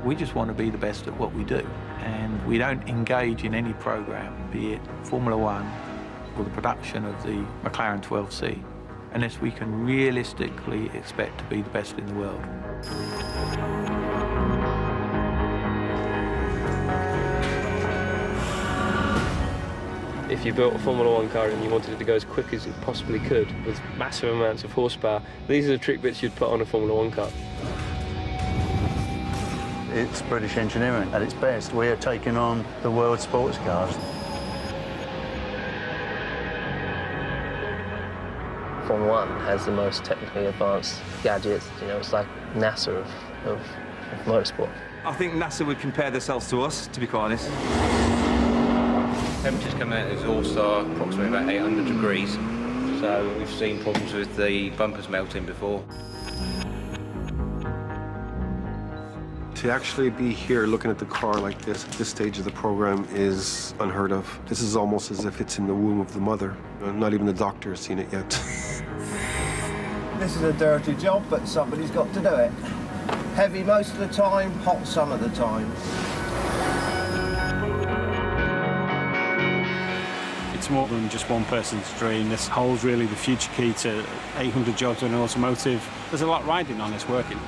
We just want to be the best at what we do, and we don't engage in any program, be it Formula One or the production of the McLaren 12C, unless we can realistically expect to be the best in the world. If you built a Formula One car and you wanted it to go as quick as it possibly could, with massive amounts of horsepower, these are the trick bits you'd put on a Formula One car. It's British engineering at its best. We are taking on the world's sports cars. Formula One has the most technically advanced gadgets. You know, it's like NASA of motorsport. I think NASA would compare themselves to us, to be quite honest. Temperatures coming out of the exhaust are approximately about 800 degrees, so we've seen problems with the bumpers melting before. To actually be here looking at the car like this at this stage of the program is unheard of. This is almost as if it's in the womb of the mother. Not even the doctor has seen it yet. This is a dirty job, but somebody's got to do it. Heavy most of the time, hot some of the time. It's more than just one person's dream. This holds really the future key to 800 jobs in automotive. There's a lot riding on this working.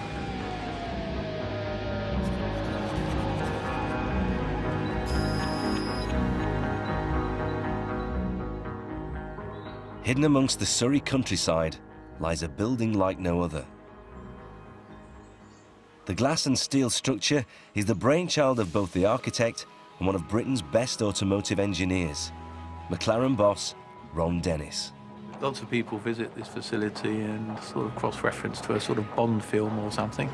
Hidden amongst the Surrey countryside lies a building like no other. The glass and steel structure is the brainchild of both the architect and one of Britain's best automotive engineers, McLaren boss Ron Dennis. Lots of people visit this facility and sort of cross-reference to a sort of Bond film or something.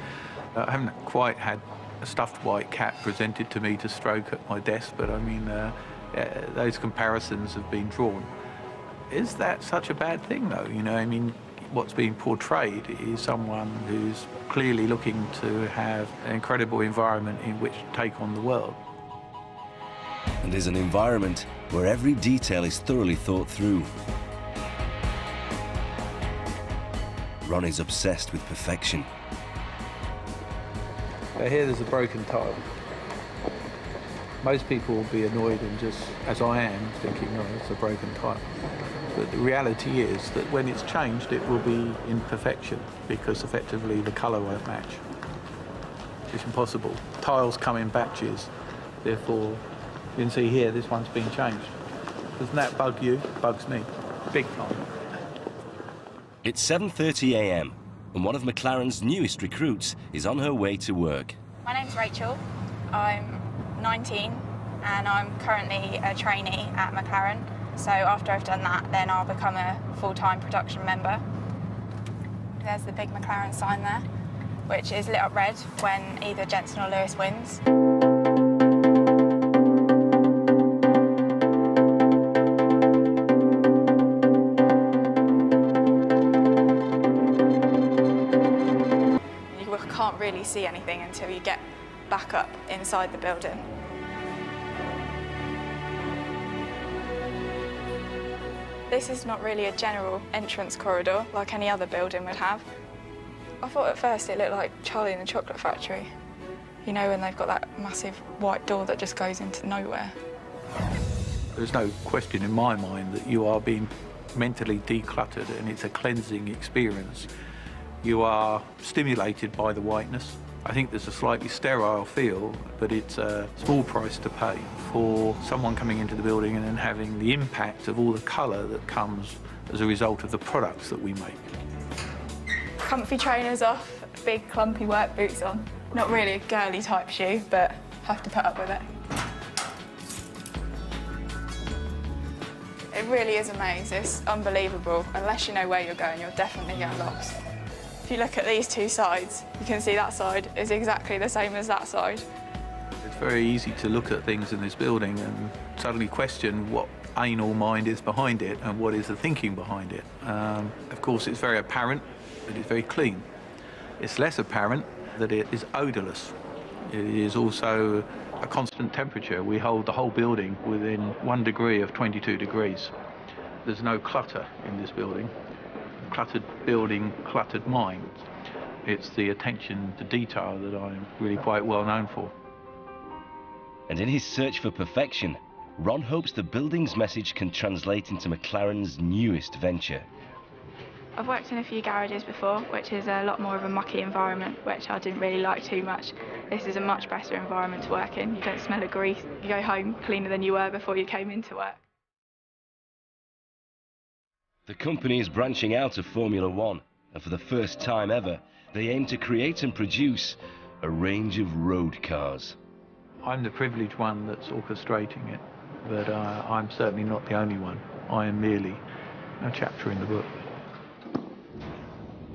I haven't quite had a stuffed white cat presented to me to stroke at my desk, but I mean, those comparisons have been drawn. Is that such a bad thing, though? You know, I mean, what's being portrayed is someone who's clearly looking to have an incredible environment in which to take on the world. And is an environment where every detail is thoroughly thought through. Ron is obsessed with perfection. Here there's a broken tile. Most people will be annoyed and just, as I am, thinking, oh, it's a broken tile. But the reality is that when it's changed, it will be in perfection, because effectively the colour won't match. It's impossible. Tiles come in batches, therefore, you can see here, this one's been changed. Doesn't that bug you? It bugs me. Big time. It's 7:30 a.m. and one of McLaren's newest recruits is on her way to work. My name's Rachel. I'm 19 and I'm currently a trainee at McLaren. So after I've done that, then I'll become a full-time production member. There's the big McLaren sign there, which is lit up red when either Jenson or Lewis wins. You can't really see anything until you get back up inside the building. This is not really a general entrance corridor like any other building would have. I thought at first it looked like Charlie and the Chocolate Factory. You know, when they've got that massive white door that just goes into nowhere. There's no question in my mind that you are being mentally decluttered, and it's a cleansing experience. You are stimulated by the whiteness. I think there's a slightly sterile feel, but it's a small price to pay for someone coming into the building and then having the impact of all the colour that comes as a result of the products that we make. Comfy trainers off, big clumpy work boots on. Not really a girly type shoe, but have to put up with it. It really is a maze, it's unbelievable. Unless you know where you're going, you'll definitely get lost. If you look at these two sides, you can see that side is exactly the same as that side. It's very easy to look at things in this building and suddenly question what anal mind is behind it and what is the thinking behind it. Of course, it's very apparent that it's very clean. It's less apparent that it is odourless. It is also a constant temperature. We hold the whole building within 1 degree of 22 degrees. There's no clutter in this building. Cluttered building, cluttered mind. It's the attention to detail that I'm really quite well known for. And in his search for perfection, Ron hopes the building's message can translate into McLaren's newest venture. I've worked in a few garages before, which is a lot more of a mucky environment, which I didn't really like too much. This is a much better environment to work in. You don't smell of grease. You go home cleaner than you were before you came into work. The company is branching out of Formula One, and for the first time ever, they aim to create and produce a range of road cars. I'm the privileged one that's orchestrating it, but I'm certainly not the only one. I am merely a chapter in the book.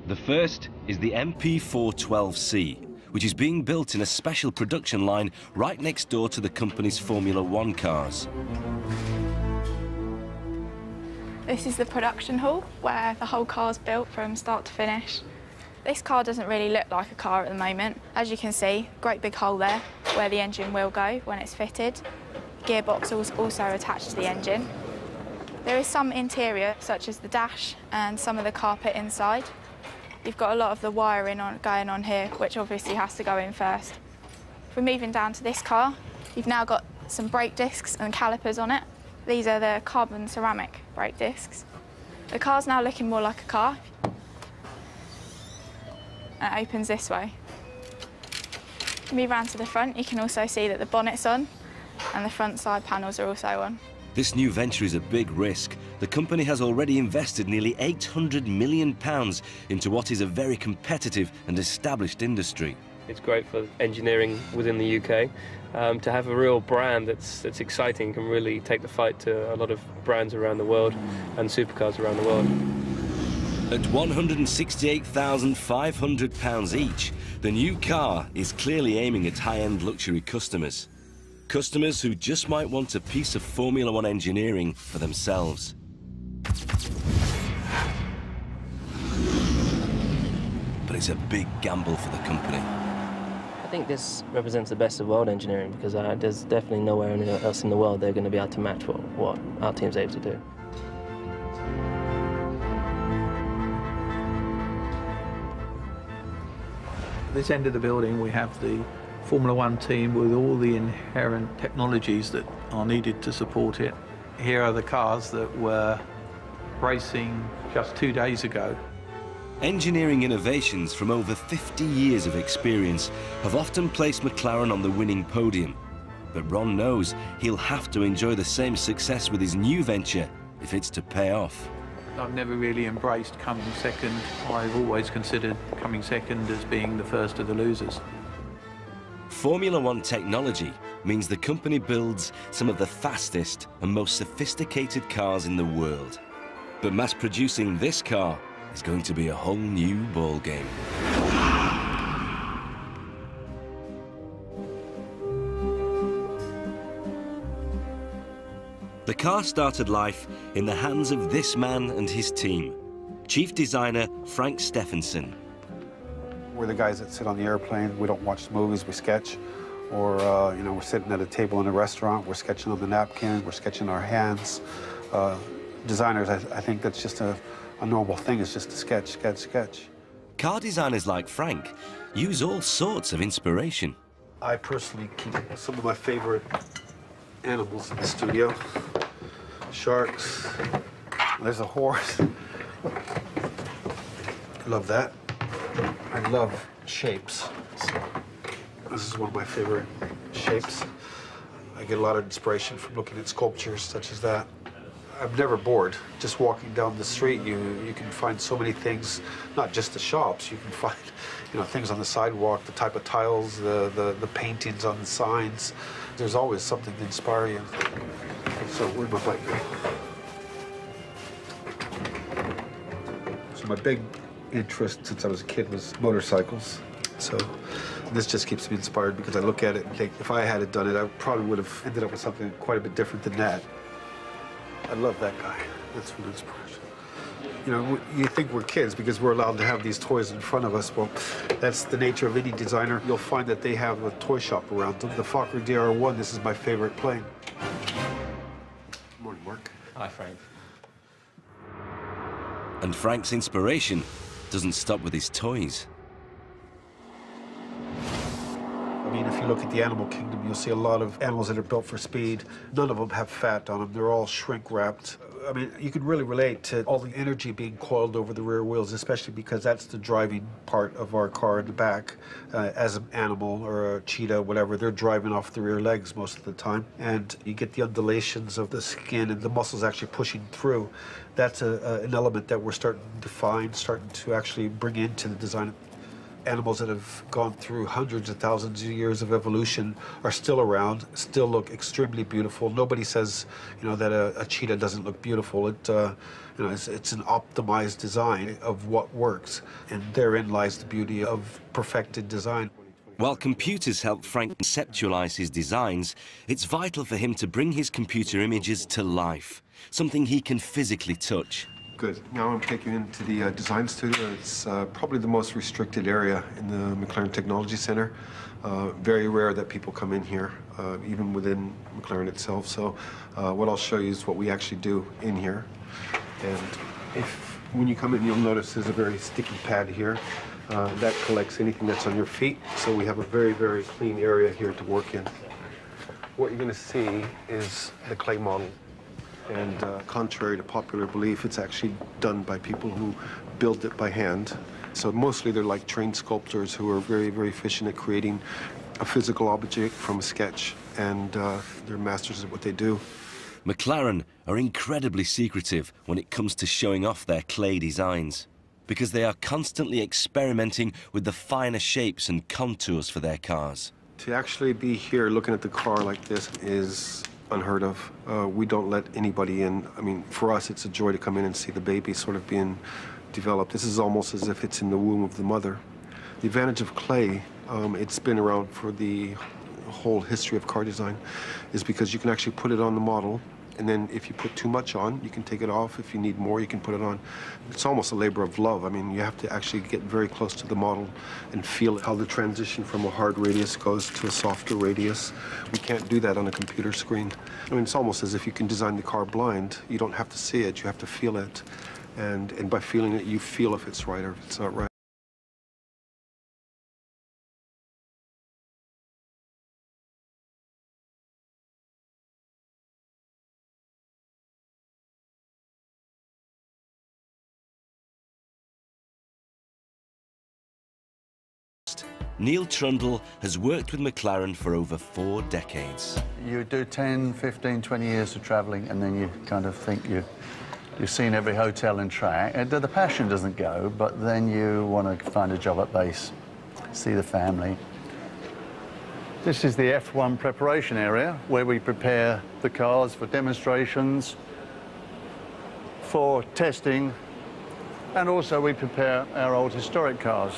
The first is the MP412C, which is being built in a special production line right next door to the company's Formula One cars. This is the production hall, where the whole car's built from start to finish. This car doesn't really look like a car at the moment. As you can see, great big hole there, where the engine will go when it's fitted. Gearbox is also attached to the engine. There is some interior, such as the dash and some of the carpet inside. You've got a lot of the wiring going on here, which obviously has to go in first. If we're moving down to this car, you've now got some brake discs and calipers on it. These are the carbon ceramic brake discs. The car's now looking more like a car. And it opens this way. Move around to the front, you can also see that the bonnet's on and the front side panels are also on. This new venture is a big risk. The company has already invested nearly £800 million into what is a very competitive and established industry. It's great for engineering within the UK. To have a real brand that's exciting can really take the fight to a lot of brands around the world and supercars around the world. At £168,500 each, the new car is clearly aiming at high-end luxury customers. Customers who just might want a piece of Formula One engineering for themselves. But it's a big gamble for the company. I think this represents the best of world engineering because there's definitely nowhere else in the world they're going to be able to match what our team's able to do. At this end of the building, we have the Formula One team with all the inherent technologies that are needed to support it. Here are the cars that were racing just 2 days ago. Engineering innovations from over 50 years of experience have often placed McLaren on the winning podium. But Ron knows he'll have to enjoy the same success with his new venture if it's to pay off. I've never really embraced coming second. I've always considered coming second as being the first of the losers. Formula One technology means the company builds some of the fastest and most sophisticated cars in the world. But mass producing this car is going to be a whole new ballgame. The car started life in the hands of this man and his team, Chief Designer Frank Stephenson. We're the guys that sit on the airplane. We don't watch the movies, we sketch. Or, we're sitting at a table in a restaurant, we're sketching on the napkin, we're sketching our hands. Designers, I think that's just a normal thing, is just to sketch. Car designers like Frank use all sorts of inspiration. I personally keep some of my favorite animals in the studio. Sharks. There's a horse. Love that. I love shapes. This is one of my favorite shapes. I get a lot of inspiration from looking at sculptures such as that. I'm never bored. Just walking down the street, you can find so many things, not just the shops. You can find, things on the sidewalk, the type of tiles, the paintings on the signs. There's always something to inspire you. So where'd my bike go? So my big interest since I was a kid was motorcycles. So this just keeps me inspired because I look at it and think, if I had done it, I probably would have ended up with something quite a bit different than that. I love that guy. That's what inspires. You think we're kids because we're allowed to have these toys in front of us. Well, that's the nature of any designer. You'll find that they have a toy shop around them. The Fokker DR1, this is my favorite plane. Good morning, Mark. Hi, Frank. And Frank's inspiration doesn't stop with his toys. mean, if you look at the animal kingdom, you'll see a lot of animals that are built for speed. None of them have fat on them. They're all shrink-wrapped. I mean, you can really relate to all the energy being coiled over the rear wheels, especially because that's the driving part of our car in the back. As an animal or a cheetah, whatever, they're driving off the rear legs most of the time. And you get the undulations of the skin and the muscles actually pushing through. That's an element that we're starting to find, starting to actually bring into the design. Animals that have gone through hundreds of thousands of years of evolution are still around, still look extremely beautiful. Nobody says, you know, that a cheetah doesn't look beautiful. You know, it's an optimized design of what works, and therein lies the beauty of perfected design. While computers help Frank conceptualize his designs, it's vital for him to bring his computer images to life, something he can physically touch. Good. Now I'm taking you into the design studio. It's probably the most restricted area in the McLaren Technology Center. Very rare that people come in here, even within McLaren itself. So what I'll show you is what we actually do in here. And when you come in, you'll notice there's a very sticky pad here. That collects anything that's on your feet. So we have a very, very clean area here to work in. What you're going to see is the clay model. And contrary to popular belief, it's actually done by people who build it by hand. So mostly they're like trained sculptors who are very, very efficient at creating a physical object from a sketch, and they're masters at what they do. McLaren are incredibly secretive when it comes to showing off their clay designs, because they are constantly experimenting with the finer shapes and contours for their cars. To actually be here looking at the car like this is unheard of. We don't let anybody in. I mean, for us, it's a joy to come in and see the baby sort of being developed. This is almost as if it's in the womb of the mother. The advantage of clay, it's been around for the whole history of car design, is because you can actually put it on the model, and then if you put too much on, you can take it off. If you need more, you can put it on. It's almost a labor of love. I mean, you have to actually get very close to the model and feel how the transition from a hard radius goes to a softer radius. We can't do that on a computer screen. I mean, it's almost as if you can design the car blind. You don't have to see it, you have to feel it. And by feeling it, you feel if it's right or if it's not right. Neil Trundle has worked with McLaren for over 4 decades. You do 10, 15, 20 years of travelling, and then you kind of think you've seen every hotel and track. The passion doesn't go, but then you want to find a job at base, see the family. This is the F1 preparation area, where we prepare the cars for demonstrations, for testing, and also we prepare our old historic cars.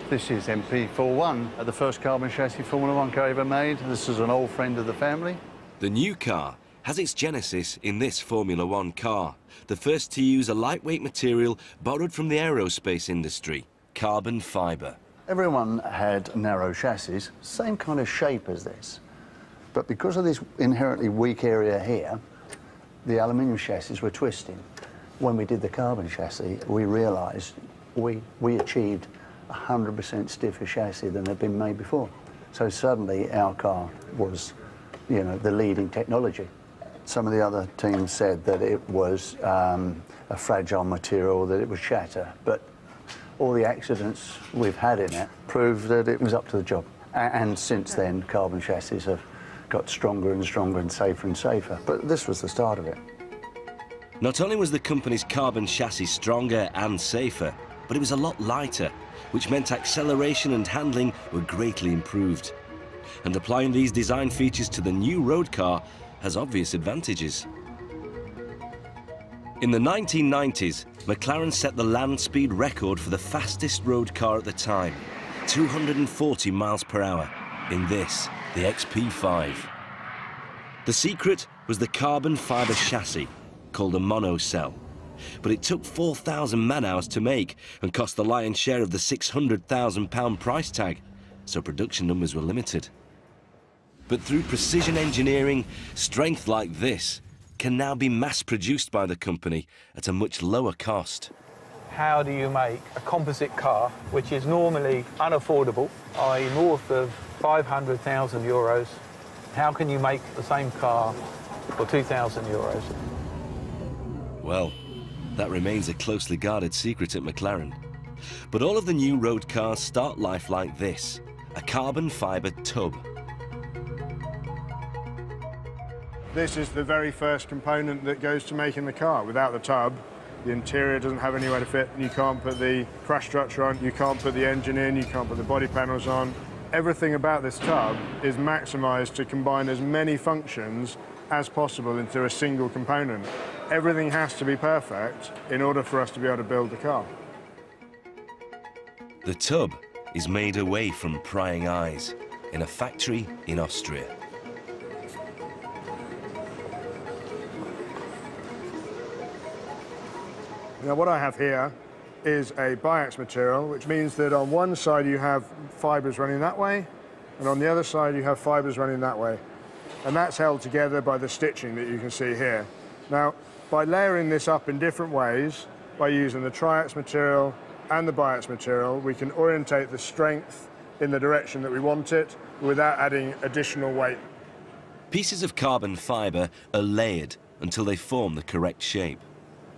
This is MP41, the first carbon chassis Formula 1 car ever made. This is an old friend of the family. The new car has its genesis in this Formula 1 car, the first to use a lightweight material borrowed from the aerospace industry, carbon fibre. Everyone had narrow chassis, same kind of shape as this. But because of this inherently weak area here, the aluminium chassis were twisting. When we did the carbon chassis, we realised we achieved 100% stiffer chassis than had been made before. So suddenly our car was, you know, the leading technology. Some of the other teams said that it was a fragile material, that it would shatter, but all the accidents we've had in it prove that it was up to the job. And since then, carbon chassis have got stronger and stronger and safer, but this was the start of it. Not only was the company's carbon chassis stronger and safer, but it was a lot lighter, which meant acceleration and handling were greatly improved. And applying these design features to the new road car has obvious advantages. In the 1990s, McLaren set the land speed record for the fastest road car at the time, 240 miles per hour, in this, the XP5. The secret was the carbon fibre chassis, called a monocell. But it took 4,000 man-hours to make and cost the lion's share of the £600,000 price tag, so production numbers were limited. But through precision engineering, strength like this can now be mass-produced by the company at a much lower cost. how do you make a composite car, which is normally unaffordable, i.e. north of 500,000 euros, how can you make the same car for 2,000 euros? Well, that remains a closely guarded secret at McLaren. But all of the new road cars start life like this, a carbon fibre tub. This is the very first component that goes to making the car. Without the tub, the interior doesn't have anywhere to fit, and you can't put the crash structure on, you can't put the engine in, you can't put the body panels on. Everything about this tub is maximised to combine as many functions as possible into a single component. Everything has to be perfect in order for us to be able to build the car. The tub is made away from prying eyes in a factory in Austria. Now what I have here is a biax material, which means that on one side you have fibres running that way, and on the other side you have fibres running that way. And that's held together by the stitching that you can see here. Now, by layering this up in different ways, by using the triax material and the biax material, we can orientate the strength in the direction that we want it without adding additional weight. Pieces of carbon fibre are layered until they form the correct shape.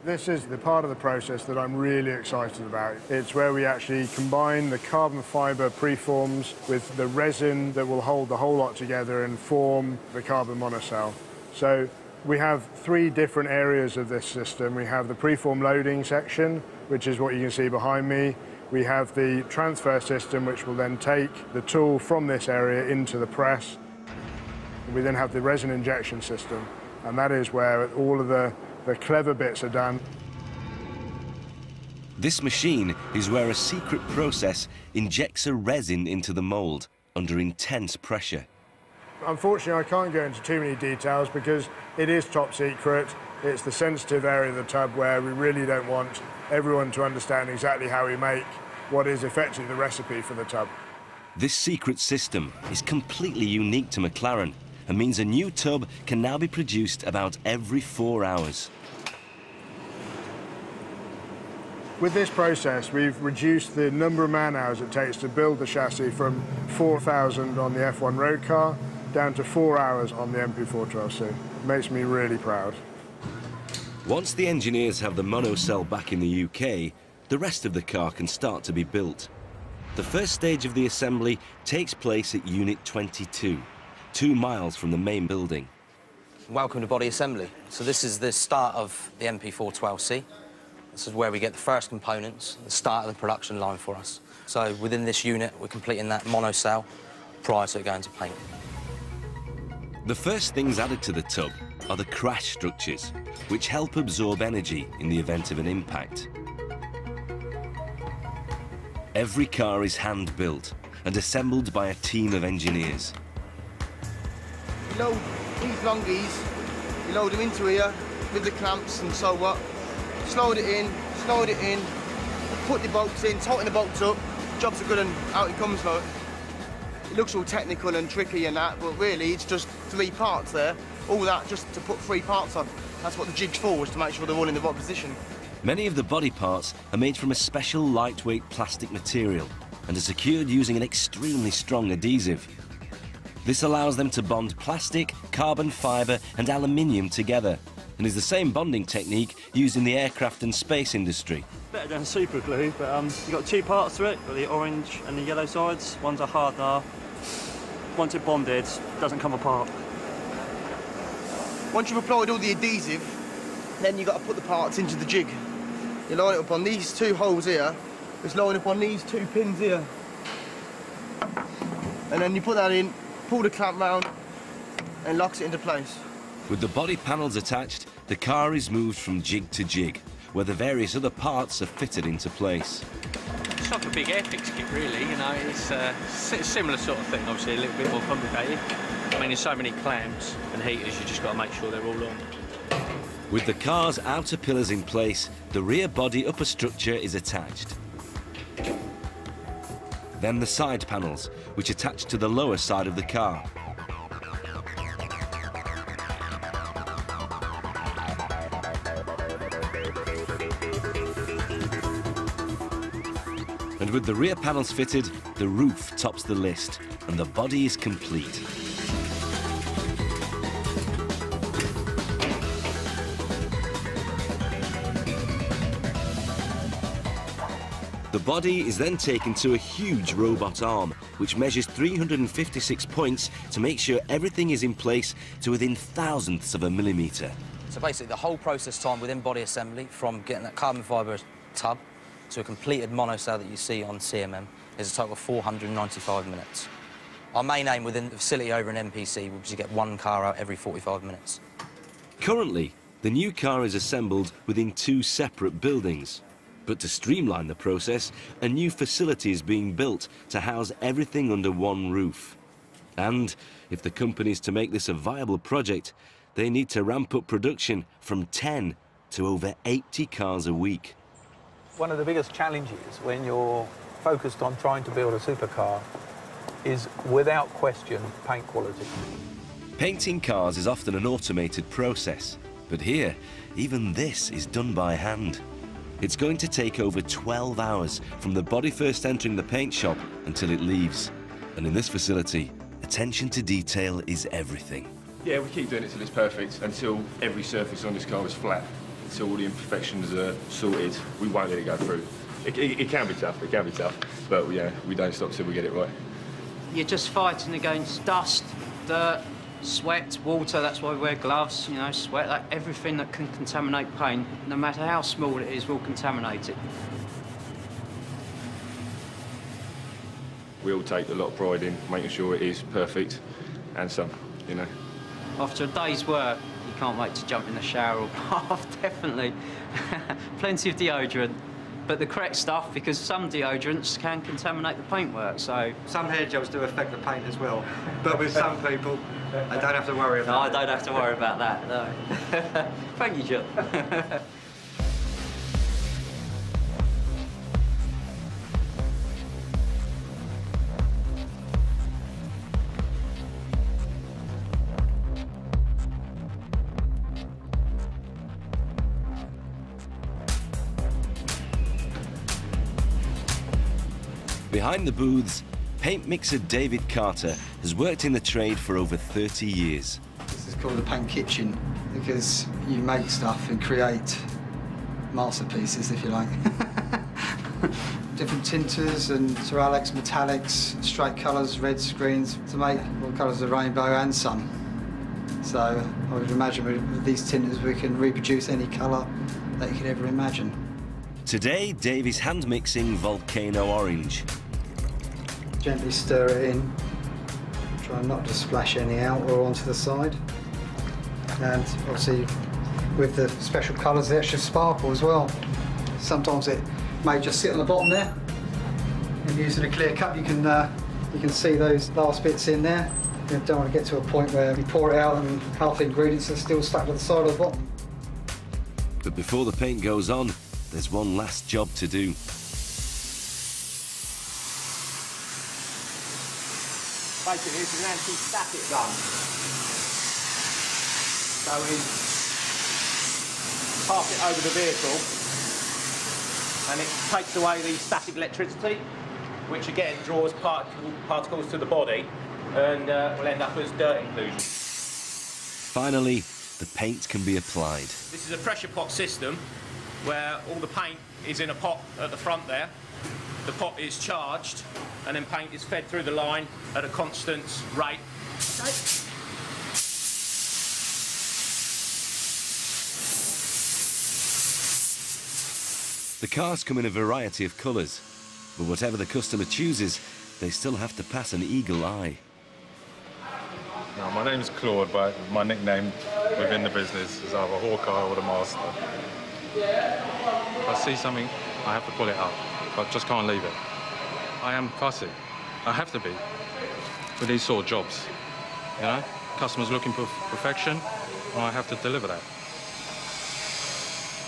This is the part of the process that I'm really excited about. It's where we actually combine the carbon fibre preforms with the resin that will hold the whole lot together and form the carbon monocell. So we have three different areas of this system. We have the preform loading section, which is what you can see behind me. We have the transfer system, which will then take the tool from this area into the press. We then have the resin injection system, and that is where all of the clever bits are done. This machine is where a secret process injects a resin into the mould under intense pressure. Unfortunately, I can't go into too many details because it is top secret. It's the sensitive area of the tub where we really don't want everyone to understand exactly how we make what is effectively the recipe for the tub. This secret system is completely unique to McLaren and means a new tub can now be produced about every 4 hours. With this process, we've reduced the number of man-hours it takes to build the chassis from 4,000 on the F1 road car down to 4 hours on the MP412C. It makes me really proud. Once the engineers have the monocell back in the UK, the rest of the car can start to be built. The first stage of the assembly takes place at Unit 22, 2 miles from the main building. Welcome to body assembly. So this is the start of the MP412C. This is where we get the first components, the start of the production line for us. So within this unit, we're completing that monocell prior to it going to paint. The first things added to the tub are the crash structures, which help absorb energy in the event of an impact. Every car is hand-built and assembled by a team of engineers. You load these longies, you load them into here with the clamps and so what. Slide it in, put the bolts in, tighten the bolts up, jobs are good and out it comes though. It looks all technical and tricky and that, but really it's just 3 parts there. All that just to put 3 parts on. That's what the jig's for, is to make sure they're all in the right position. Many of the body parts are made from a special lightweight plastic material and are secured using an extremely strong adhesive. This allows them to bond plastic, carbon fibre and aluminium together, and is the same bonding technique used in the aircraft and space industry. Better than super glue, but you've got 2 parts to it, got the orange and the yellow sides. One's a hardener. Once it's bonded, it doesn't come apart. Once you've applied all the adhesive, then you've got to put the parts into the jig. You line it up on these 2 holes here, just line up on these 2 pins here. And then you put that in, pull the clamp round, and locks it into place. With the body panels attached, the car is moved from jig to jig, where the various other parts are fitted into place. It's like a big airfix kit, really, you know, it's a similar sort of thing, obviously a little bit more complicated. I mean, there's so many clamps and heaters, you just got to make sure they're all on. With the car's outer pillars in place, the rear body upper structure is attached. Then the side panels, which attach to the lower side of the car. And with the rear panels fitted, the roof tops the list, and the body is complete. The body is then taken to a huge robot arm, which measures 356 points to make sure everything is in place to within thousandths of a millimetre. So basically the whole process time within body assembly, from getting that carbon fibre tub to a completed monocell that you see on CMM, is a total of 495 minutes. Our main aim within the facility over in MPC will be to get one car out every 45 minutes. Currently, the new car is assembled within 2 separate buildings. But to streamline the process, a new facility is being built to house everything under one roof. And if the company is to make this a viable project, they need to ramp up production from 10 to over 80 cars a week. One of the biggest challenges when you're focused on trying to build a supercar is, without question, paint quality. Painting cars is often an automated process, but here, even this is done by hand. It's going to take over 12 hours from the body first entering the paint shop until it leaves. And in this facility, attention to detail is everything. Yeah, we keep doing it till it's perfect, until every surface on this car is flat. Until all the imperfections are sorted, we won't let it go through. It can be tough, but yeah, we don't stop till we get it right. You're just fighting against dust, dirt, sweat, water. That's why we wear gloves, you know, sweat, like everything that can contaminate paint, no matter how small it is, will contaminate it. We all take a lot of pride in making sure it is perfect, and some, you know. After a day's work, you can't wait to jump in the shower or bath, definitely. Plenty of deodorant, but the correct stuff, because some deodorants can contaminate the paintwork, so... Some hair gels do affect the paint as well, but with some people, I don't have to worry about that. No, I don't have to worry about that, no. Thank you, John. Behind the booths, paint mixer David Carter has worked in the trade for over 30 years. This is called the paint kitchen because you make stuff and create masterpieces, if you like. Different tinters and ceramics, metallics, straight colours, reds, greens, to make all colours of the rainbow and sun. So I would imagine with these tinters we can reproduce any colour that you could ever imagine. Today, Dave is hand mixing Volcano Orange. Gently stir it in, try not to splash any out or onto the side. And obviously with the special colours, the extra sparkle as well. Sometimes it may just sit on the bottom there. And using a clear cup, you can see those last bits in there. You don't want to get to a point where you pour it out and half the ingredients are still stuck to the side of the bottom. But before the paint goes on, there's one last job to do. Basically, this is an anti-static gun. So we pass it over the vehicle and it takes away the static electricity, which again draws particles to the body and will end up as dirt inclusion. Finally, the paint can be applied. This is a pressure pot system where all the paint is in a pot at the front there. The pot is charged and then paint is fed through the line at a constant rate. Okay. The cars come in a variety of colours, but whatever the customer chooses, they still have to pass an eagle eye. No, my name's Claude, but my nickname within the business is either Hawkeye or the Master. If I see something, I have to pull it up. I just can't leave it. I am fussy. I have to be with these sort of jobs. You know, customers looking for perfection, and I have to deliver that.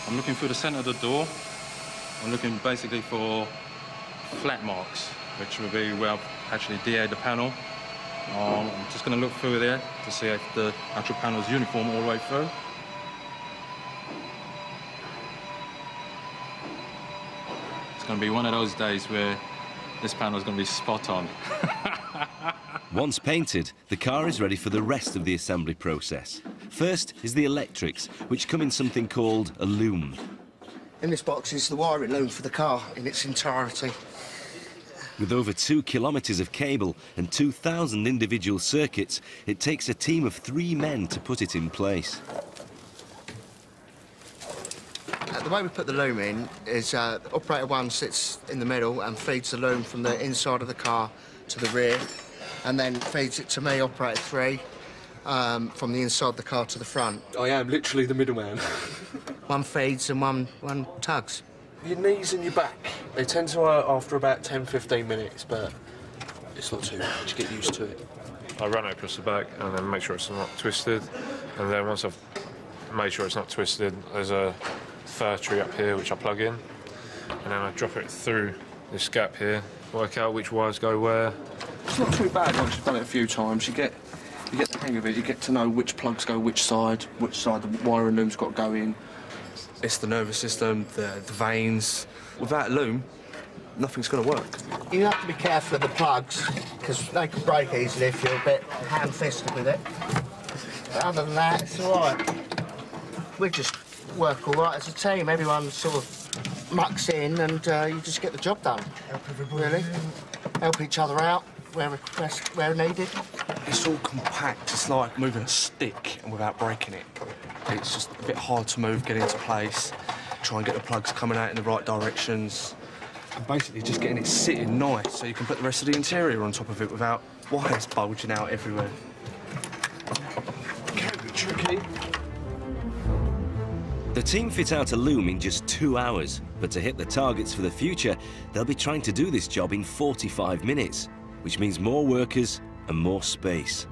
I'm looking through the centre of the door. I'm looking basically for flat marks, which will be where I've actually DA'd the panel. I'm just going to look through there to see if the actual panel is uniform all the way through. It's going to be one of those days where this panel is going to be spot on. Once painted, the car is ready for the rest of the assembly process. First is the electrics, which come in something called a loom. In this box is the wiring loom for the car in its entirety. With over 2 kilometres of cable and 2,000 individual circuits, it takes a team of 3 men to put it in place. The way we put the loom in is operator 1 sits in the middle and feeds the loom from the inside of the car to the rear, and then feeds it to me, operator 3, from the inside of the car to the front. I am literally the middleman. One feeds and one tugs. Your knees and your back, they tend to hurt after about 10-15 minutes, but it's not too much, you get used to it. I run it across the back and then make sure it's not twisted, and then once I've made sure it's not twisted, there's a fir tree up here which I plug in, and then I drop it through this gap here, work out which wires go where. It's not too bad once you've done it a few times. You get the hang of it, you get to know which plugs go which side the wiring loom's got to go in. It's the nervous system, the veins. Without loom, nothing's going to work. You have to be careful of the plugs, because they can break easily if you're a bit ham-fisted with it. But other than that, it's all right. We just work all right as a team. Everyone sort of mucks in and you just get the job done. Help everybody. Really. Help each other out where needed. It's all compact. It's like moving a stick and without breaking it. It's just a bit hard to move, get into place, try and get the plugs coming out in the right directions. And basically just getting it sitting nice so you can put the rest of the interior on top of it without wires bulging out everywhere. It can be tricky. The team fit out a loom in just 2 hours, but to hit the targets for the future, they'll be trying to do this job in 45 minutes, which means more workers and more space.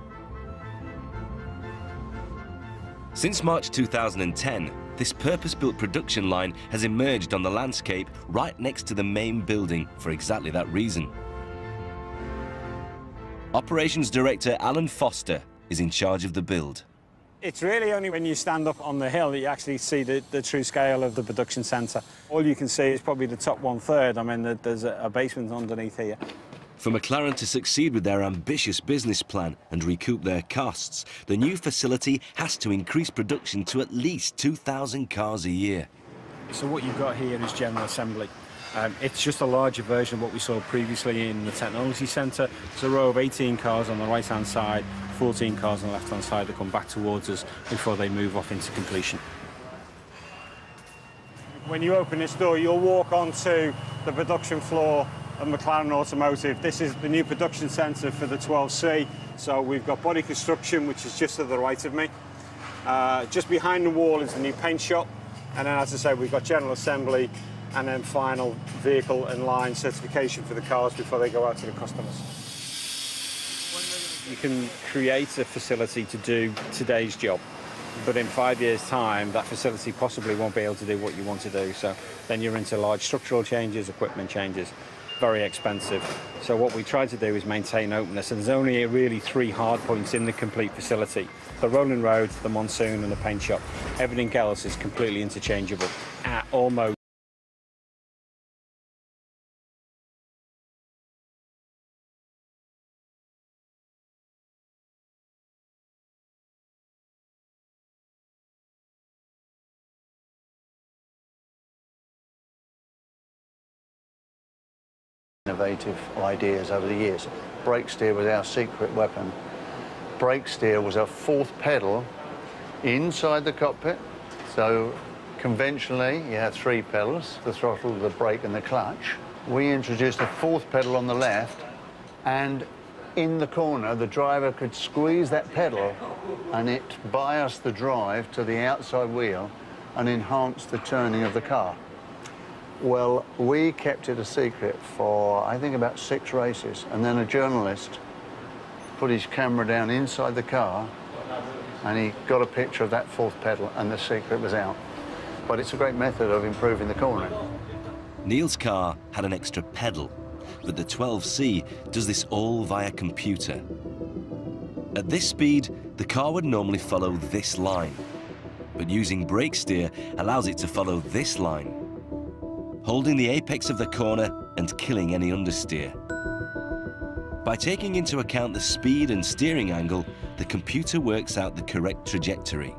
Since March 2010, this purpose-built production line has emerged on the landscape right next to the main building for exactly that reason. Operations Director Alan Foster is in charge of the build. It's really only when you stand up on the hill that you actually see the true scale of the production centre. All you can see is probably the top 1/3. I mean, there's a basement underneath here. For McLaren to succeed with their ambitious business plan and recoup their costs, the new facility has to increase production to at least 2,000 cars a year. So what you've got here is general assembly. It's just a larger version of what we saw previously in the technology centre. It's a row of 18 cars on the right-hand side, 14 cars on the left-hand side that come back towards us before they move off into completion. When you open this door, you'll walk onto the production floor of McLaren Automotive. This is the new production centre for the 12C. So we've got body construction, which is just to the right of me. Just behind the wall is the new paint shop. And then, as I say, we've got general assembly and then final vehicle and line certification for the cars before they go out to the customers. You can create a facility to do today's job, but in 5 years' time, that facility possibly won't be able to do what you want to do. So then you're into large structural changes, equipment changes. Very expensive. So what we try to do is maintain openness, and there's only really 3 hard points in the complete facility: the rolling road, the monsoon and the paint shop. Everything else is completely interchangeable at almost innovative ideas over the years. Brake steer was our secret weapon. Brake steer was a 4th pedal inside the cockpit. So conventionally, you had 3 pedals: the throttle, the brake and the clutch. We introduced a 4th pedal on the left, and in the corner, the driver could squeeze that pedal and it biased the drive to the outside wheel and enhanced the turning of the car. Well, we kept it a secret for, I think, about 6 races, and then a journalist put his camera down inside the car and he got a picture of that 4th pedal and the secret was out. But it's a great method of improving the cornering. Neil's car had an extra pedal, but the 12C does this all via computer. At this speed, the car would normally follow this line, but using brake steer allows it to follow this line. holding the apex of the corner and killing any understeer. By taking into account the speed and steering angle, the computer works out the correct trajectory.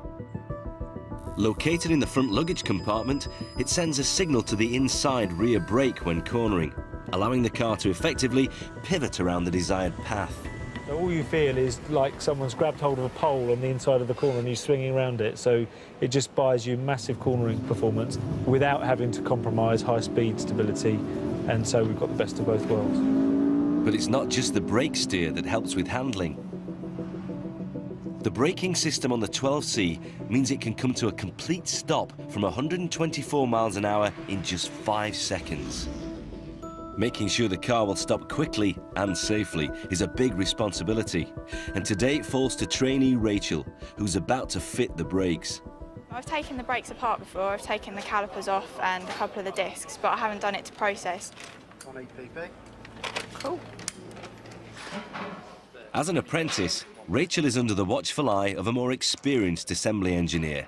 Located in the front luggage compartment, it sends a signal to the inside rear brake when cornering, allowing the car to effectively pivot around the desired path. So all you feel is like someone's grabbed hold of a pole on the inside of the corner and you're swinging around it, so it just buys you massive cornering performance without having to compromise high-speed stability, and so we've got the best of both worlds. But it's not just the brake steer that helps with handling. The braking system on the 12C means it can come to a complete stop from 124 miles an hour in just 5 seconds. Making sure the car will stop quickly and safely is a big responsibility, and today it falls to trainee Rachel, who's about to fit the brakes. I've taken the brakes apart before, I've taken the calipers off and a couple of the discs, but I haven't done it to process. On EPP. Cool. As an apprentice, Rachel is under the watchful eye of a more experienced assembly engineer.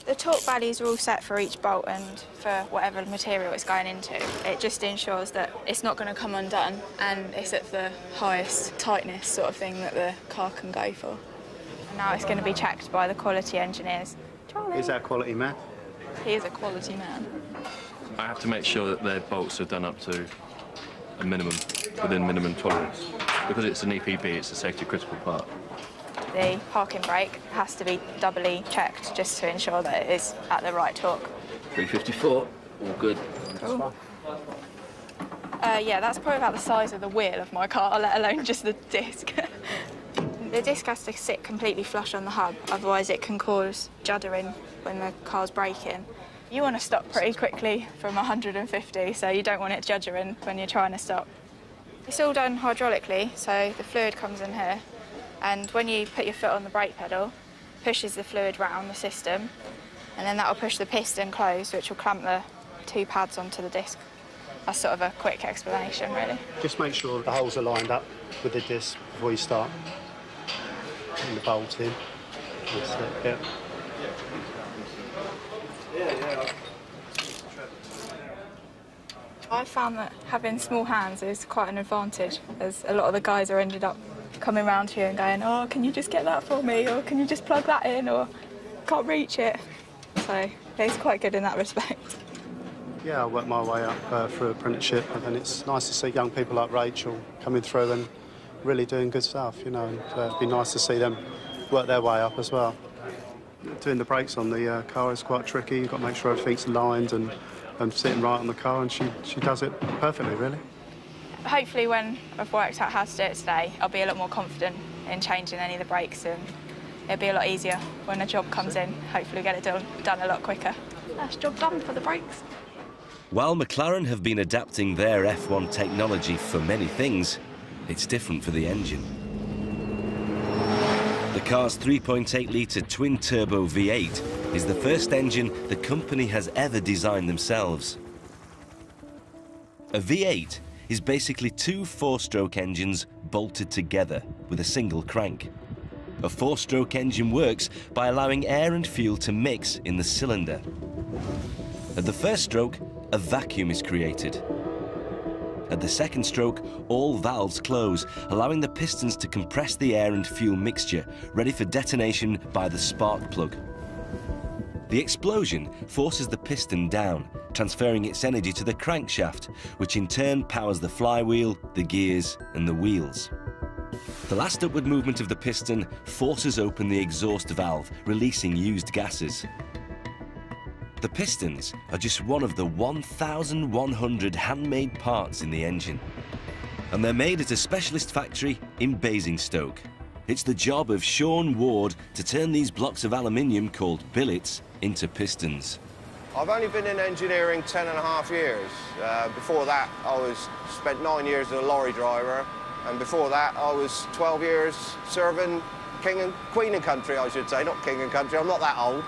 The torque values are all set for each bolt and for whatever material it's going into. It just ensures that it's not going to come undone and it's at the highest tightness sort of thing that the car can go for. And now it's going to be checked by the quality engineers. Charlie. Is that a quality man? He is a quality man. I have to make sure that their bolts are done up to a minimum, within minimum tolerance. Because it's an EPB, it's a safety critical part. The parking brake has to be doubly checked just to ensure that it is at the right torque. 354, all good. Cool. Yeah, that's probably about the size of the wheel of my car, let alone just the disc. The disc has to sit completely flush on the hub, otherwise it can cause juddering when the car's braking. You want to stop pretty quickly from 150, so you don't want it juddering when you're trying to stop. It's all done hydraulically, so the fluid comes in here, and when you put your foot on the brake pedal, pushes the fluid round the system, and then that will push the piston closed, which will clamp the 2 pads onto the disc. That's sort of a quick explanation, really. Just make sure the holes are lined up with the disc before you start. And the bolt in. That's it, yeah. I found that having small hands is quite an advantage, as a lot of the guys are ended up coming round here and going, oh, can you just get that for me, or can you just plug that in, or can't reach it. So it's quite good in that respect. Yeah, I worked my way up through apprenticeship, and then it's nice to see young people like Rachel coming through and really doing good stuff, you know, and it'd be nice to see them work their way up as well. Doing the brakes on the car is quite tricky. You've got to make sure everything's aligned and sitting right on the car, and she does it perfectly, really. Hopefully when I've worked out how to do it today, I'll be a lot more confident in changing any of the brakes, and it'll be a lot easier when a job comes in. Hopefully get it done a lot quicker. That's job done for the brakes. While McLaren have been adapting their F1 technology for many things, it's different for the engine. The car's 3.8-litre twin-turbo V8 is the first engine the company has ever designed themselves. A V8 is basically 2 4-stroke engines bolted together with a single crank. A 4-stroke engine works by allowing air and fuel to mix in the cylinder. At the first stroke, a vacuum is created. At the second stroke, all valves close, allowing the pistons to compress the air and fuel mixture, ready for detonation by the spark plug. The explosion forces the piston down, transferring its energy to the crankshaft, which in turn powers the flywheel, the gears, and the wheels. The last upward movement of the piston forces open the exhaust valve, releasing used gases. The pistons are just one of the 1,100 handmade parts in the engine, and they're made at a specialist factory in Basingstoke. It's the job of Sean Ward to turn these blocks of aluminium called billets into pistons. I've only been in engineering 10.5 years. Before that, I spent 9 years as a lorry driver, and before that, I was 12 years serving King and Queen and Country, I should say, not King and Country. I'm not that old.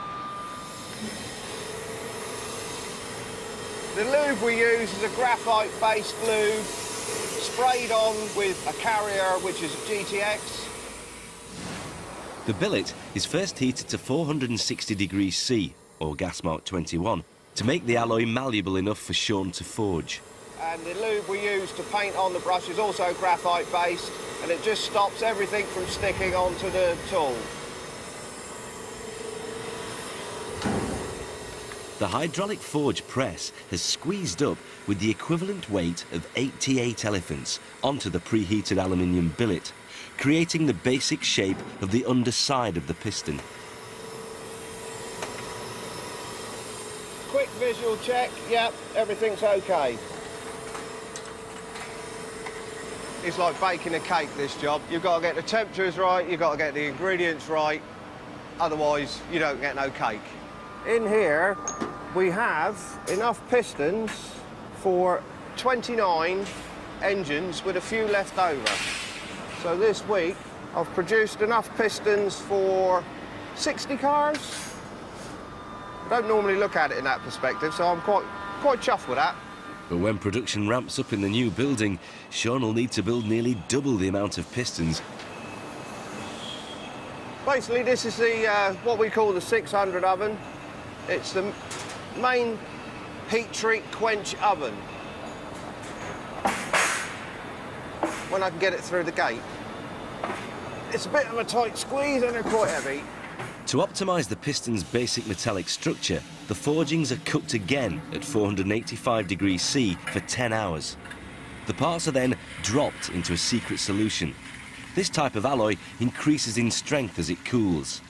The lube we use is a graphite-based lube, sprayed on with a carrier, which is a GTX. The billet is first heated to 460 degrees C, or gas mark 21, to make the alloy malleable enough for Sean to forge. And the lube we use to paint on the brush is also graphite based, and it just stops everything from sticking onto the tool. The hydraulic forge press has squeezed up with the equivalent weight of 88 elephants onto the preheated aluminium billet, creating the basic shape of the underside of the piston. Quick visual check, yep, everything's okay. It's like baking a cake, this job. You've got to get the temperatures right, you've got to get the ingredients right, otherwise you don't get no cake. In here, we have enough pistons for 29 engines with a few left over. So this week, I've produced enough pistons for 60 cars. I don't normally look at it in that perspective, so I'm quite chuffed with that. But when production ramps up in the new building, Sean will need to build nearly double the amount of pistons. Basically, this is the what we call the 600 oven. It's the main heat treat quench oven. When I can get it through the gate. It's a bit of a tight squeeze and they're quite heavy. To optimise the piston's basic metallic structure, the forgings are cooked again at 485 degrees C for 10 hours. The parts are then dropped into a secret solution. This type of alloy increases in strength as it cools.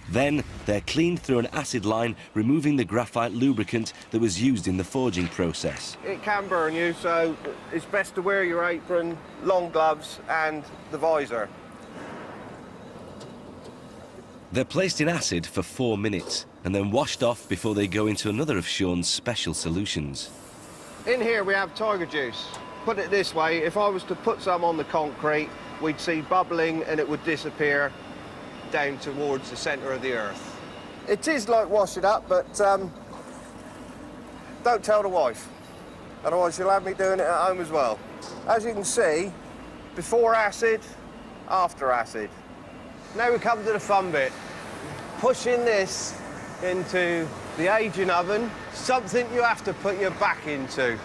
Then they're cleaned through an acid line, removing the graphite lubricant that was used in the forging process. It can burn you, so it's best to wear your apron, long gloves and the visor. They're placed in acid for 4 minutes and then washed off before they go into another of Sean's special solutions. In here we have tiger juice. Put it this way, if I was to put some on the concrete, we'd see bubbling and it would disappear down towards the centre of the earth. It is like wash it up, but don't tell the wife. Otherwise she'll have me doing it at home as well. As you can see, before acid, after acid. Now we come to the fun bit. Pushing this into the aging oven, something you have to put your back into.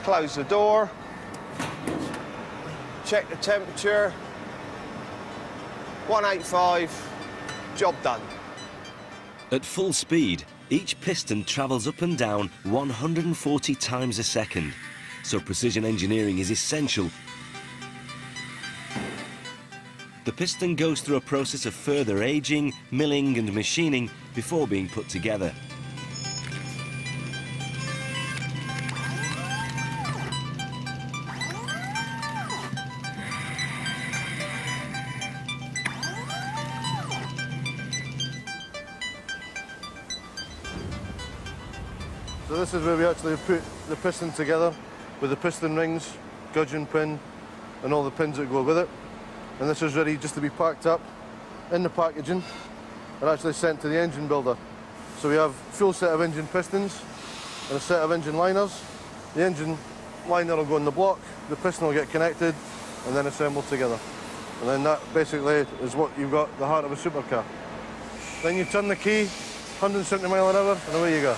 Close the door. Check the temperature. 185, job done. At full speed, each piston travels up and down 140 times a second, so precision engineering is essential. The piston goes through a process of further aging, milling and machining before being put together. So this is where we actually put the piston together with the piston rings, gudgeon pin and all the pins that go with it. And this is ready just to be packed up in the packaging and actually sent to the engine builder. So we have a full set of engine pistons and a set of engine liners. The engine liner will go in the block, the piston will get connected and then assembled together. And then that basically is what you've got, the heart of a supercar. Then you turn the key, 170 miles an hour and away you go.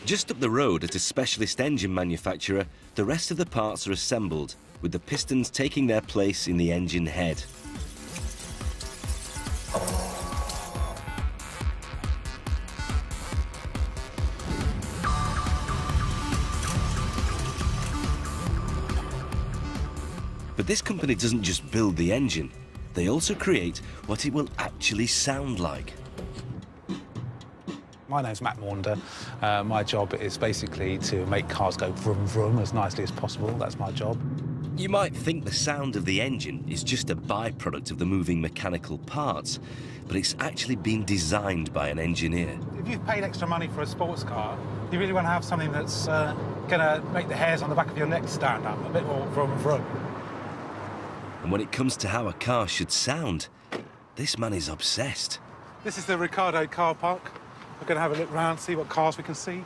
Just up the road at a specialist engine manufacturer, the rest of the parts are assembled, with the pistons taking their place in the engine head. But this company doesn't just build the engine, they also create what it will actually sound like. My name's Matt Maunder. My job is basically to make cars go vroom vroom as nicely as possible. That's my job. You might think the sound of the engine is just a byproduct of the moving mechanical parts, but it's actually been designed by an engineer. If you've paid extra money for a sports car, you really want to have something that's going to make the hairs on the back of your neck stand up, a bit more vroom vroom. And when it comes to how a car should sound, this man is obsessed. This is the Ricardo car park. We're going to have a look round, see what cars we can see.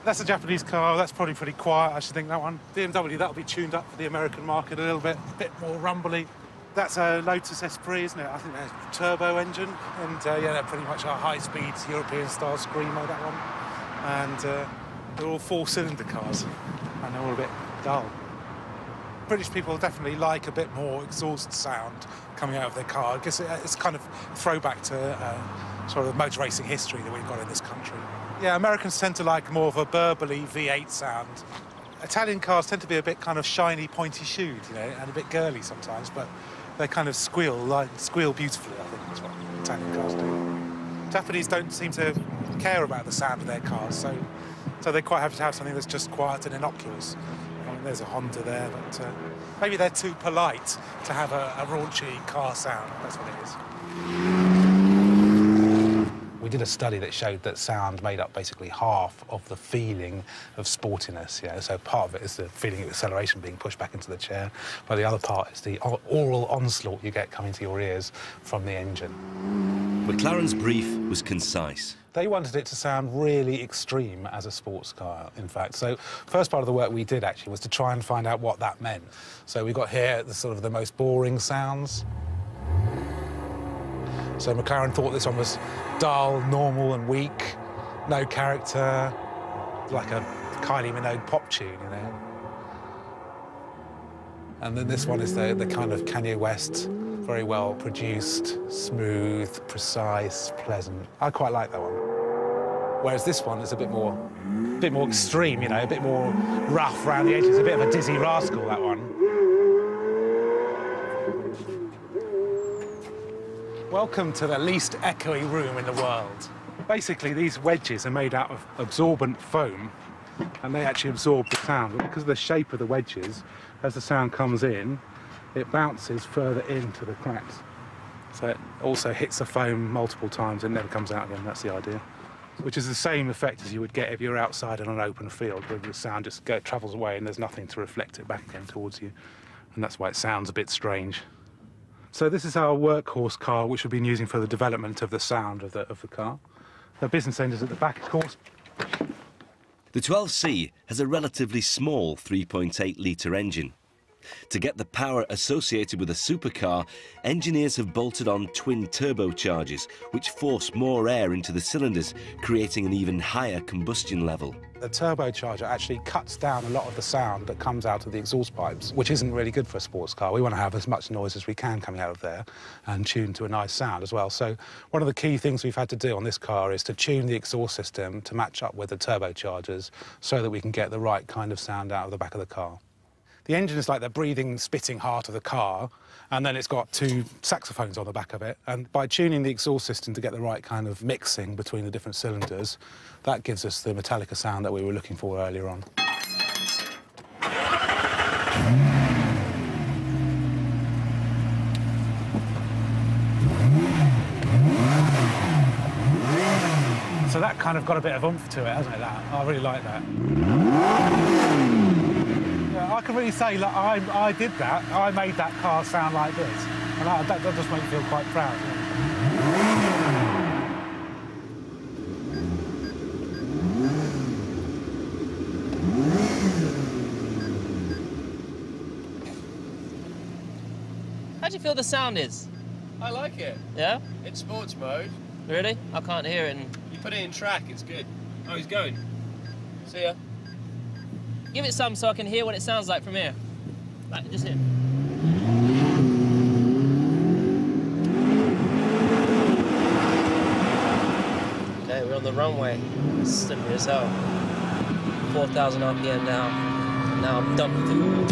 That's a Japanese car. That's probably pretty quiet, I should think, that one. BMW, that'll be tuned up for the American market a little bit more rumbly. That's a Lotus Esprit, isn't it? I think that's a turbo engine. And yeah, they're pretty much a high-speed European-style screamer, that one. And they're all four-cylinder cars, and they're all a bit dull. British people definitely like a bit more exhaust sound coming out of their car. I guess it's kind of throwback to sort of the motor racing history that we've got in this country. Yeah, Americans tend to like more of a burbly V8 sound. Italian cars tend to be a bit kind of shiny, pointy-shoed, you know, and a bit girly sometimes, but they kind of squeal beautifully, I think that's what Italian cars do. Japanese don't seem to care about the sound of their cars, so they're quite happy to have something that's just quiet and innocuous. I mean, there's a Honda there, but maybe they're too polite to have a raunchy car sound. That's what it is. We did a study that showed that sound made up basically half of the feeling of sportiness. You know? So part of it is the feeling of acceleration being pushed back into the chair, but the other part is the oral onslaught you get coming to your ears from the engine. McLaren's brief was concise. They wanted it to sound really extreme as a sports car, in fact. So first part of the work we did actually was to try and find out what that meant. So we got here the sort of the most boring sounds. So McLaren thought this one was dull, normal and weak, no character, like a Kylie Minogue pop tune, you know. And then this one is the kind of Kanye West, very well produced, smooth, precise, pleasant. I quite like that one. Whereas this one is a bit more extreme, you know, a bit more rough around the edges, a bit of a Dizzy Rascal, that one. Welcome to the least echoey room in the world. Basically, these wedges are made out of absorbent foam, and they actually absorb the sound. But because of the shape of the wedges, as the sound comes in, it bounces further into the cracks. So it also hits the foam multiple times and never comes out again. That's the idea. Which is the same effect as you would get if you're outside on an open field, where the sound just travels away and there's nothing to reflect it back again towards you. And that's why it sounds a bit strange. So this is our workhorse car, which we've been using for the development of the sound of the car. The business end is at the back, of course. The 12C has a relatively small 3.8-litre engine. To get the power associated with a supercar, engineers have bolted on twin turbochargers, which force more air into the cylinders, creating an even higher combustion level. The turbocharger actually cuts down a lot of the sound that comes out of the exhaust pipes, which isn't really good for a sports car. We want to have as much noise as we can coming out of there and tune to a nice sound as well. So one of the key things we've had to do on this car is to tune the exhaust system to match up with the turbochargers so that we can get the right kind of sound out of the back of the car. The engine is like the breathing, spitting heart of the car, and then it's got two saxophones on the back of it. And by tuning the exhaust system to get the right kind of mixing between the different cylinders, that gives us the Metallica sound that we were looking for earlier on. So that kind of got a bit of oomph to it, hasn't it, that? I really like that. I can really say, look, I did that. I made that car sound like this. And that just makes me feel quite proud. How do you feel the sound is? I like it. Yeah? In sports mode. Really? I can't hear it. You put it in track, it's good. Oh, he's going. See ya. Give it some so I can hear what it sounds like from here. Like, just here. Okay, we're on the runway. It's slippery as hell. 4,000 RPM now. And now I'm dumping.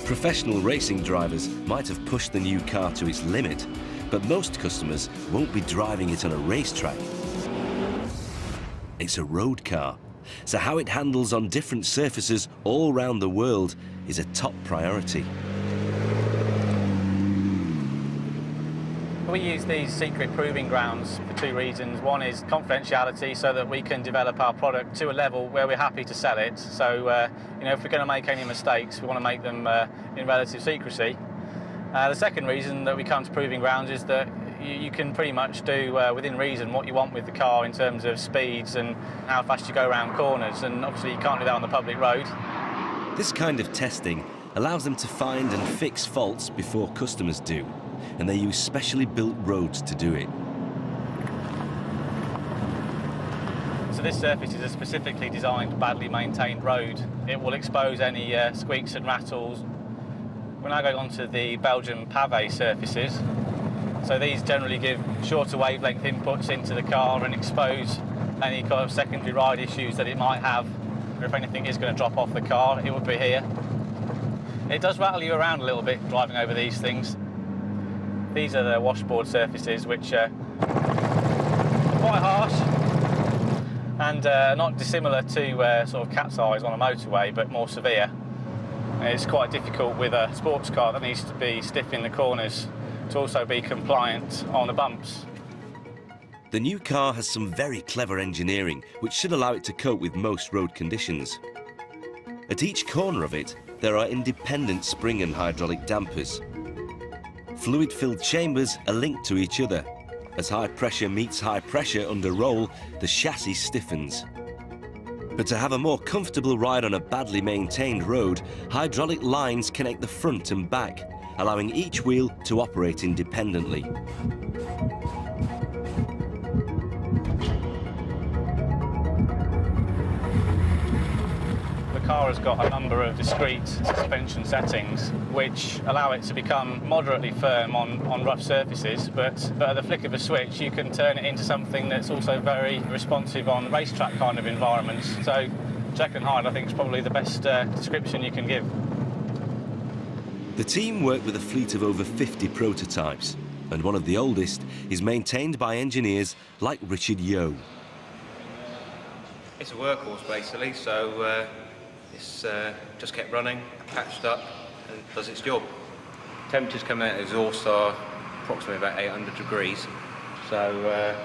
Professional racing drivers might have pushed the new car to its limit, but most customers won't be driving it on a racetrack. It's a road car, so how it handles on different surfaces all around the world is a top priority. We use these secret proving grounds for two reasons. One is confidentiality, so that we can develop our product to a level where we're happy to sell it. So, you know, if we're going to make any mistakes, we want to make them in relative secrecy. The second reason that we come to proving grounds is that you can pretty much do within reason what you want with the car in terms of speeds and how fast you go around corners, and obviously you can't do that on the public road. This kind of testing allows them to find and fix faults before customers do, and they use specially built roads to do it. So this surface is a specifically designed, badly maintained road. It will expose any squeaks and rattles. We're now going on to the Belgian pavé surfaces. So these generally give shorter wavelength inputs into the car and expose any kind of secondary ride issues that it might have. Or if anything is going to drop off the car, it would be here. It does rattle you around a little bit driving over these things. These are the washboard surfaces, which are quite harsh and not dissimilar to sort of cat's eyes on a motorway, but more severe. It's quite difficult with a sports car that needs to be stiff in the corners to also be compliant on the bumps. The new car has some very clever engineering, which should allow it to cope with most road conditions. At each corner of it, there are independent spring and hydraulic dampers. Fluid-filled chambers are linked to each other. As high pressure meets high pressure under roll, the chassis stiffens. But to have a more comfortable ride on a badly maintained road, hydraulic lines connect the front and back, allowing each wheel to operate independently. The car has got a number of discrete suspension settings which allow it to become moderately firm on rough surfaces, but at the flick of a switch you can turn it into something that's also very responsive on racetrack kind of environments. So Jack and Hyde, I think, is probably the best description you can give. The team work with a fleet of over 50 prototypes, and one of the oldest is maintained by engineers like Richard Yeo. It's a workhorse basically, so it's just kept running, patched up, and does its job. Temperatures coming out of the exhaust are approximately about 800 degrees, so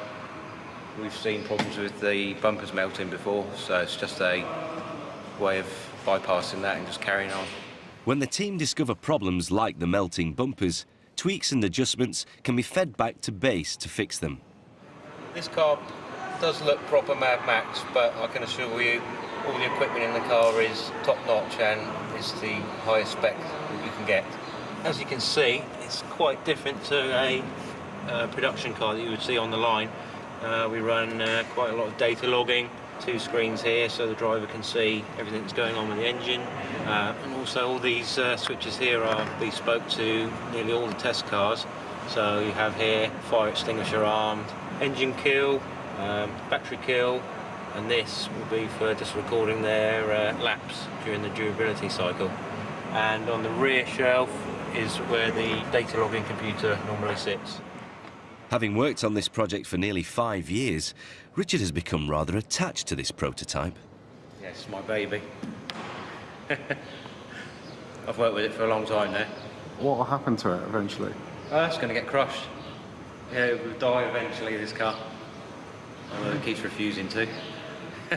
we've seen problems with the bumpers melting before, so it's just a way of bypassing that and just carrying on. When the team discover problems like the melting bumpers, tweaks and adjustments can be fed back to base to fix them. This car does look proper Mad Max, but I can assure you all the equipment in the car is top-notch and is the highest spec that you can get. As you can see, it's quite different to a production car that you would see on the line. We run quite a lot of data logging, 2 screens here so the driver can see everything that's going on with the engine, and also all these switches here are bespoke to nearly all the test cars. So you have here fire extinguisher armed, engine kill, battery kill, and this will be for just recording their laps during the durability cycle. And on the rear shelf is where the data logging computer normally sits. Having worked on this project for nearly 5 years, Richard has become rather attached to this prototype. Yes, my baby. I've worked with it for a long time now. What will happen to it eventually? It's going to get crushed. Yeah, it will die eventually, this car. Although it keeps refusing to. The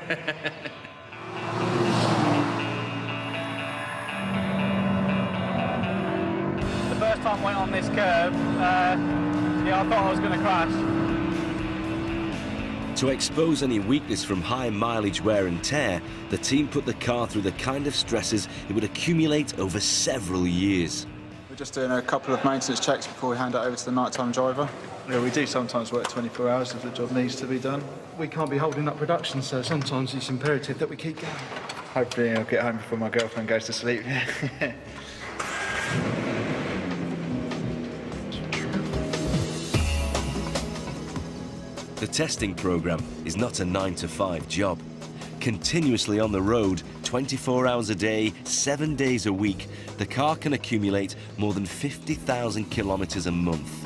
first time I went on this curve, yeah, I thought I was going to crash. To expose any weakness from high mileage wear and tear, the team put the car through the kind of stresses it would accumulate over several years. We're just doing a couple of maintenance checks before we hand it over to the nighttime driver. Yeah, we do sometimes work 24 hours if the job needs to be done. We can't be holding up production, so sometimes it's imperative that we keep going. Hopefully I'll get home before my girlfriend goes to sleep. The testing program is not a 9-to-5 job. Continuously on the road, 24 hours a day, 7 days a week, the car can accumulate more than 50,000 kilometres a month.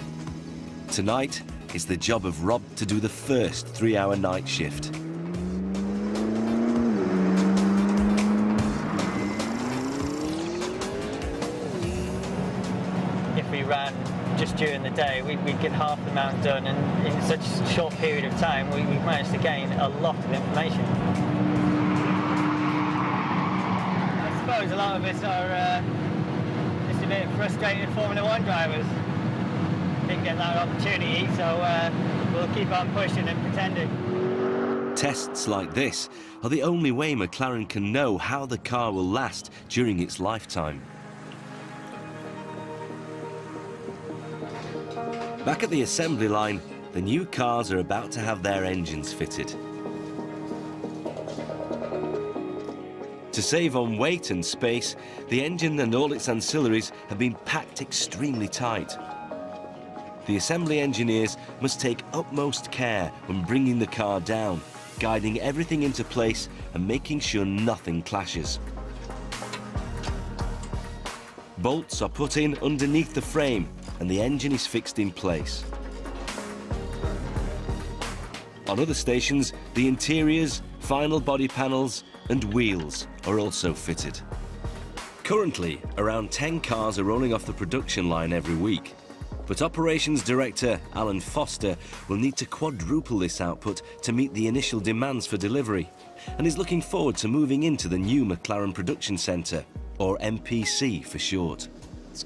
Tonight, it's the job of Rob to do the first 3-hour night shift. If we ran just during the day, we get half the amount done, and in such a short period of time, we've managed to gain a lot of information. I suppose a lot of us are just a bit frustrated Formula One drivers. Didn't get that opportunity, so we'll keep on pushing and pretending. Tests like this are the only way McLaren can know how the car will last during its lifetime. Back at the assembly line, the new cars are about to have their engines fitted. To save on weight and space, the engine and all its ancillaries have been packed extremely tight. The assembly engineers must take utmost care when bringing the car down, guiding everything into place and making sure nothing clashes. Bolts are put in underneath the frame and the engine is fixed in place. On other stations, the interiors, final body panels and wheels are also fitted. Currently, around 10 cars are rolling off the production line every week. But Operations Director Alan Foster will need to quadruple this output to meet the initial demands for delivery, and is looking forward to moving into the new McLaren Production Centre, or MPC for short.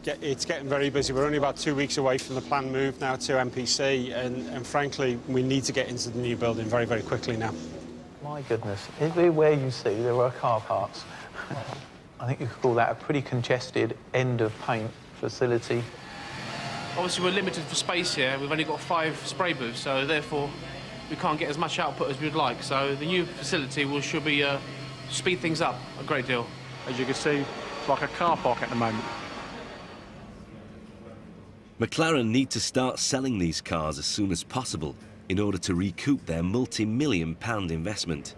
It's getting very busy. We're only about 2 weeks away from the planned move now to MPC, and frankly, we need to get into the new building very, very quickly now. My goodness, everywhere you see there are car parks. I think you could call that a pretty congested end of paint facility. Obviously, we're limited for space here. We've only got 5 spray booths, so therefore we can't get as much output as we'd like. So the new facility should be speed things up a great deal. As you can see, it's like a car park at the moment. McLaren need to start selling these cars as soon as possible in order to recoup their multi-million-pound investment.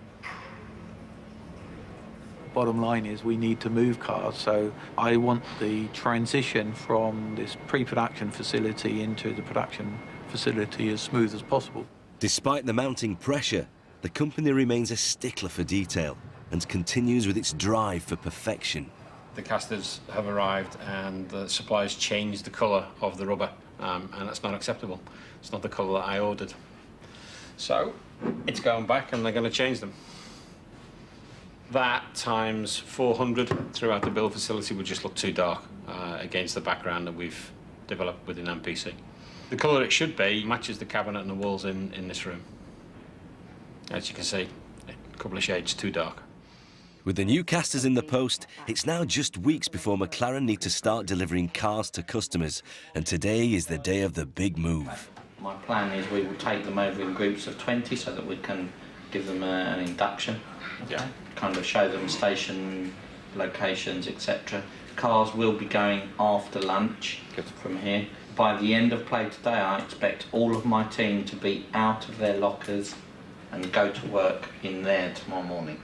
Bottom line is we need to move cars, so I want the transition from this pre-production facility into the production facility as smooth as possible. Despite the mounting pressure, the company remains a stickler for detail and continues with its drive for perfection. The casters have arrived and the suppliers changed the colour of the rubber, and that's not acceptable. It's not the colour that I ordered. So it's going back and they're going to change them. That times 400 throughout the build facility would just look too dark against the background that we've developed within MPC. The colour it should be matches the cabinet and the walls in this room. As you can see, a couple of shades too dark. With the new casters in the post, it's now just weeks before McLaren need to start delivering cars to customers, and today is the day of the big move. My plan is we will take them over in groups of 20 so that we can give them an induction. Yeah. Kind of show them station locations, etc. Cars will be going after lunch from here. By the end of play today, I expect all of my team to be out of their lockers and go to work in there tomorrow morning.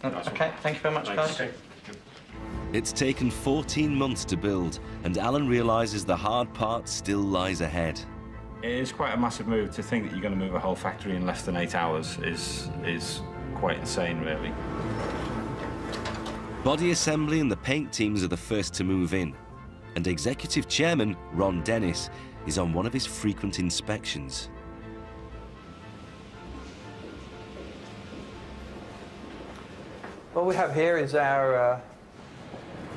Okay, thank you very much, guys. It's taken 14 months to build, and Alan realises the hard part still lies ahead. It is quite a massive move. To think that you're going to move a whole factory in less than 8 hours is quite insane, really. Body assembly and the paint teams are the first to move in, and Executive Chairman Ron Dennis is on one of his frequent inspections. What we have here is our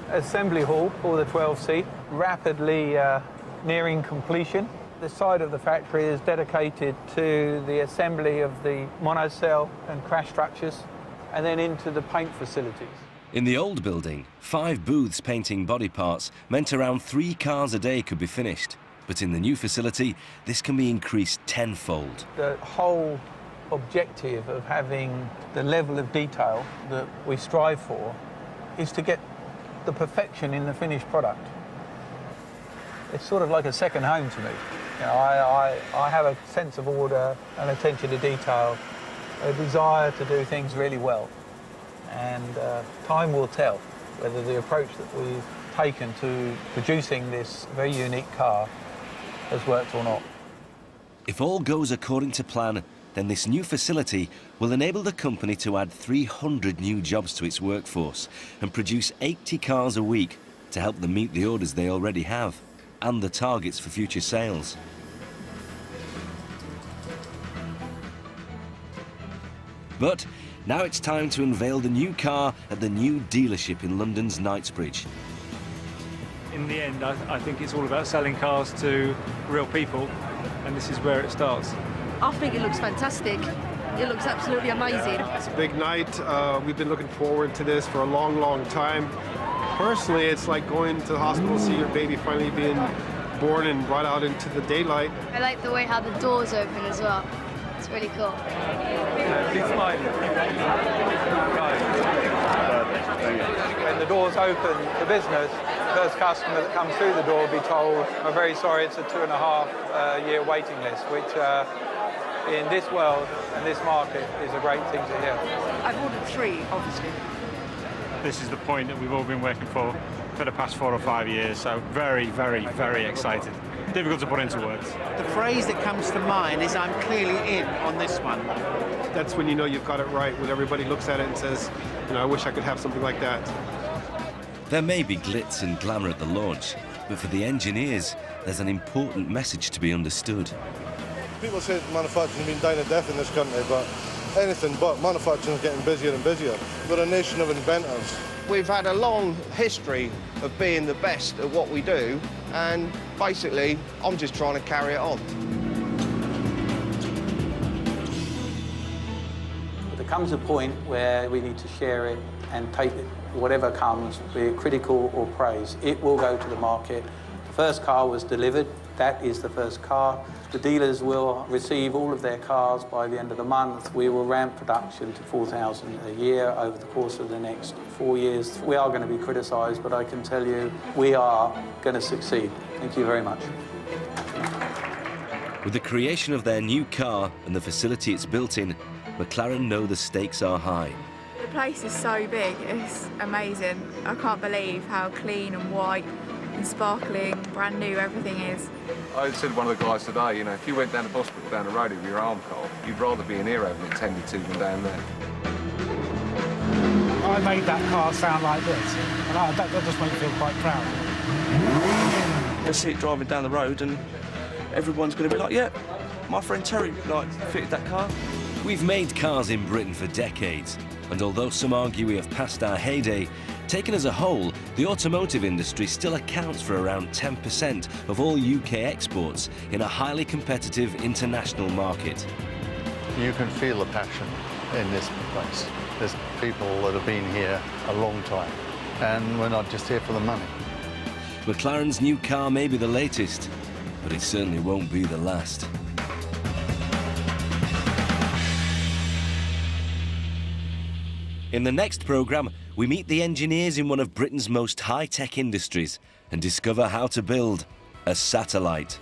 assembly hall for the 12-seat, rapidly nearing completion. The side of the factory is dedicated to the assembly of the monocell and crash structures, and then into the paint facilities. In the old building, 5 booths painting body parts meant around 3 cars a day could be finished. But in the new facility, this can be increased tenfold. The whole objective of having the level of detail that we strive for is to get the perfection in the finished product. It's sort of like a second home to me. You know, I have a sense of order, an attention to detail, a desire to do things really well. And time will tell whether the approach that we've taken to producing this very unique car has worked or not. If all goes according to plan, then this new facility will enable the company to add 300 new jobs to its workforce and produce 80 cars a week to help them meet the orders they already have. and the targets for future sales. But now it's time to unveil the new car at the new dealership in London's Knightsbridge. In the end, I think it's all about selling cars to real people, and this is where it starts. I think it looks fantastic. It looks absolutely amazing. It's a big night. We've been looking forward to this for a long, long time. Personally, it's like going to the hospital to see your baby finally being born and brought out into the daylight. I like the way how the doors open as well. It's really cool. Keep smiling. When the doors open for business, the first customer that comes through the door will be told, "I'm very sorry, it's a 2.5 year waiting list," which in this world and this market is a great thing to hear. I've ordered 3, obviously. This is the point that we've all been working for the past 4 or 5 years, so very, very, very excited. Difficult to put into words. The phrase that comes to mind is "I'm clearly in" on this one. That's when you know you've got it right, when everybody looks at it and says, you know, I wish I could have something like that. There may be glitz and glamour at the launch, but for the engineers, there's an important message to be understood. People say manufacturing's been dying a death in this country, but anything but. Manufacturing's getting busier and busier. We're a nation of inventors. We've had a long history of being the best at what we do, and basically, I'm just trying to carry it on. There comes a point where we need to share it and take it, whatever comes, be it critical or praise. It will go to the market. The first car was delivered. That is the first car. The dealers will receive all of their cars by the end of the month. We will ramp production to 4,000 a year over the course of the next 4 years. We are going to be criticised, but I can tell you we are going to succeed. Thank you very much. With the creation of their new car and the facility it's built in, McLaren know the stakes are high. The place is so big, it's amazing. I can't believe how clean and white and sparkling, brand new everything is. I said to one of the guys today, you know, if you went down to the hospital down the road with your arm cold, you'd rather be in here having it tended to than down there. I made that car sound like this, and that just makes me feel quite proud. You'll see it driving down the road and everyone's going to be like, yeah, my friend Terry fitted that car. We've made cars in Britain for decades, and although some argue we have passed our heyday, taken as a whole, the automotive industry still accounts for around 10% of all UK exports in a highly competitive international market. You can feel the passion in this place. There's people that have been here a long time, and we're not just here for the money. McLaren's new car may be the latest, but it certainly won't be the last. In the next programme, we meet the engineers in one of Britain's most high-tech industries and discover how to build a satellite.